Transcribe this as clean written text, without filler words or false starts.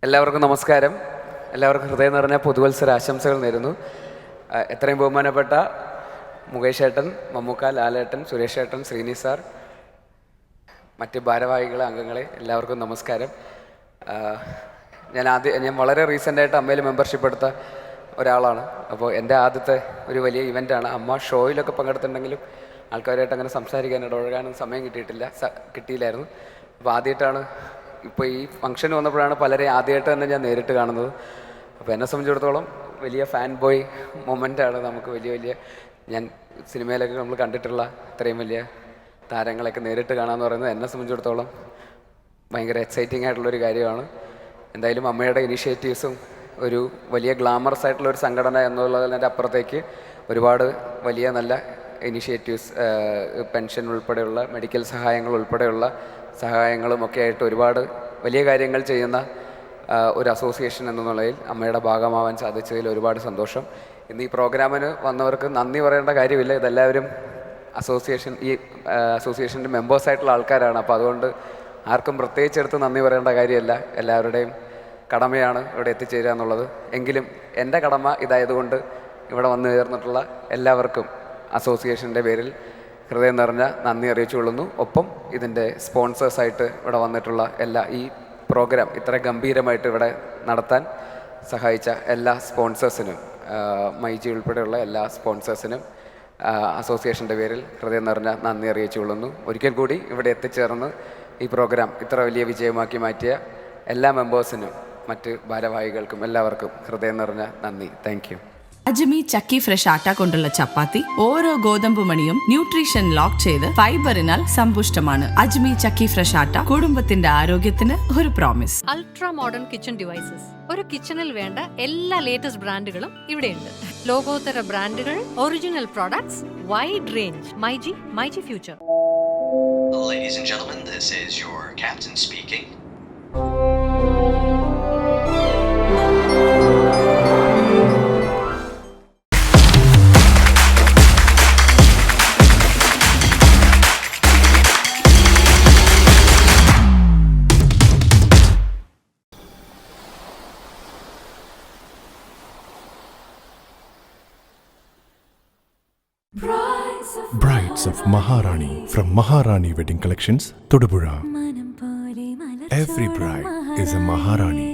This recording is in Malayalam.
എല്ലാവർക്കും നമസ്കാരം. എല്ലാവർക്കും ഹൃദയം നിറഞ്ഞ പുതുവത്സര ആശംസകൾ നേരുന്നു. എത്രയും ബഹുമാനപ്പെട്ട മുകേഷ് ഏട്ടൻ, മമ്മൂക്ക, ലാലേട്ടൻ, സുരേഷ് ഏട്ടൻ, ശ്രീനി സാർ, മറ്റ് ഭാരവാഹികളെ, അംഗങ്ങളെ എല്ലാവർക്കും നമസ്കാരം. ഞാൻ വളരെ റീസെൻ്റായിട്ട് അമ്മയിൽ മെമ്പർഷിപ്പ് എടുത്ത ഒരാളാണ്. അപ്പോൾ എൻ്റെ ആദ്യത്തെ ഒരു വലിയ ഇവൻ്റാണ്. അമ്മ ഷോയിലൊക്കെ പങ്കെടുത്തിട്ടുണ്ടെങ്കിലും ആൾക്കാരുമായിട്ട് അങ്ങനെ സംസാരിക്കാൻ ഇടപഴകാനും സമയം കിട്ടിയില്ലായിരുന്നു. അപ്പോൾ ആദ്യമായിട്ടാണ് ഇപ്പോൾ ഈ ഫംഗ്ഷൻ വന്നപ്പോഴാണ് പലരെ ആദ്യമായിട്ട് തന്നെ ഞാൻ നേരിട്ട് കാണുന്നത്. അപ്പോൾ എന്നെ സംബന്ധിച്ചിടത്തോളം വലിയ ഫാൻ ബോയ് മൊമെൻ്റാണ്. നമുക്ക് വലിയ ഞാൻ സിനിമയിലൊക്കെ നമ്മൾ കണ്ടിട്ടുള്ള ഇത്രയും വലിയ താരങ്ങളെയൊക്കെ നേരിട്ട് കാണാമെന്ന് പറയുന്നത് എന്നെ സംബന്ധിച്ചിടത്തോളം ഭയങ്കര എക്സൈറ്റിംഗ് ആയിട്ടുള്ളൊരു കാര്യമാണ്. എന്തായാലും അമ്മയുടെ ഇനിഷ്യേറ്റീവ്സും ഒരു വലിയ ഗ്ലാമറസ് ആയിട്ടുള്ള ഒരു സംഘടന എന്നുള്ളതിൻ്റെ അപ്പുറത്തേക്ക് ഒരുപാട് വലിയ നല്ല ഇനിഷ്യേറ്റീവ്സ്, പെൻഷൻ ഉൾപ്പെടെയുള്ള മെഡിക്കൽ സഹായങ്ങൾ ഉൾപ്പെടെയുള്ള സഹായങ്ങളും ഒക്കെ ആയിട്ട് ഒരുപാട് വലിയ കാര്യങ്ങൾ ചെയ്യുന്ന ഒരു അസോസിയേഷൻ എന്ന നിലയിൽ അമ്മയുടെ ഭാഗമാവാൻ സാധിച്ചതിൽ ഒരുപാട് സന്തോഷം. ഇന്ന് ഈ പ്രോഗ്രാമിന് വന്നവർക്ക് നന്ദി പറയേണ്ട കാര്യമില്ല. ഇതെല്ലാവരും ഈ അസോസിയേഷൻ്റെ മെമ്പേഴ്സായിട്ടുള്ള ആൾക്കാരാണ്. അപ്പോൾ അതുകൊണ്ട് ആർക്കും പ്രത്യേകിച്ചെടുത്ത് നന്ദി പറയേണ്ട കാര്യമില്ല. എല്ലാവരുടെയും കടമയാണ് ഇവിടെ എത്തിച്ചേരുക എന്നുള്ളത്. എങ്കിലും എൻ്റെ കടമ ഇതായതുകൊണ്ട് ഇവിടെ വന്നു ചേർന്നിട്ടുള്ള എല്ലാവർക്കും അസോസിയേഷൻ്റെ പേരിൽ ഹൃദയം നിറഞ്ഞ നന്ദി അറിയിച്ചുകൊള്ളുന്നു. ഒപ്പം ഇതിൻ്റെ സ്പോൺസേഴ്സായിട്ട് ഇവിടെ വന്നിട്ടുള്ള ഈ പ്രോഗ്രാം ഇത്ര ഗംഭീരമായിട്ട് ഇവിടെ നടത്താൻ സഹായിച്ച എല്ലാ സ്പോൺസേഴ്സിനും, മൈജി ഉൾപ്പെടെയുള്ള എല്ലാ സ്പോൺസേഴ്സിനും അസോസിയേഷൻ്റെ പേരിൽ ഹൃദയം നിറഞ്ഞ നന്ദി അറിയിച്ചുകൊള്ളുന്നു. ഒരിക്കൽ കൂടി ഇവിടെ എത്തിച്ചേർന്ന് ഈ പ്രോഗ്രാം ഇത്ര വലിയ വിജയമാക്കി മാറ്റിയ എല്ലാ മെമ്പേഴ്സിനും മറ്റ് ഭാരവാഹികൾക്കും എല്ലാവർക്കും ഹൃദയം നിറഞ്ഞ നന്ദി. Thank you. Ajmi chakki fresh atta കൊണ്ടുള്ള ചപ്പാത്തി ഓരോ ഗോതമ്പ് മണിയും ന്യൂട്രീഷൻ ലോക്ക് ചെയ്ത് ഫൈബറിനാൽ സമ്പുഷ്ടമാണ്. അജ്മി ചക്കി ഫ്രഷ് ആട്ട കുടുംബത്തിന്റെ ആരോഗ്യത്തിന് ഒരു promise. Ultra modern kitchen devices. ഒരു കിച്ചണിൽ വേണ്ട എല്ലാ ലേറ്റസ്റ്റ് ബ്രാൻഡുകളും ഇവിടെയുണ്ട്. ലോകോത്തര ബ്രാൻഡുകൾ, original products, wide range. MyG future. Ladies and gentlemen, this is your captain speaking. Brides of Maharani from Maharani Wedding Collections, Todupuzha. Every bride is a Maharani.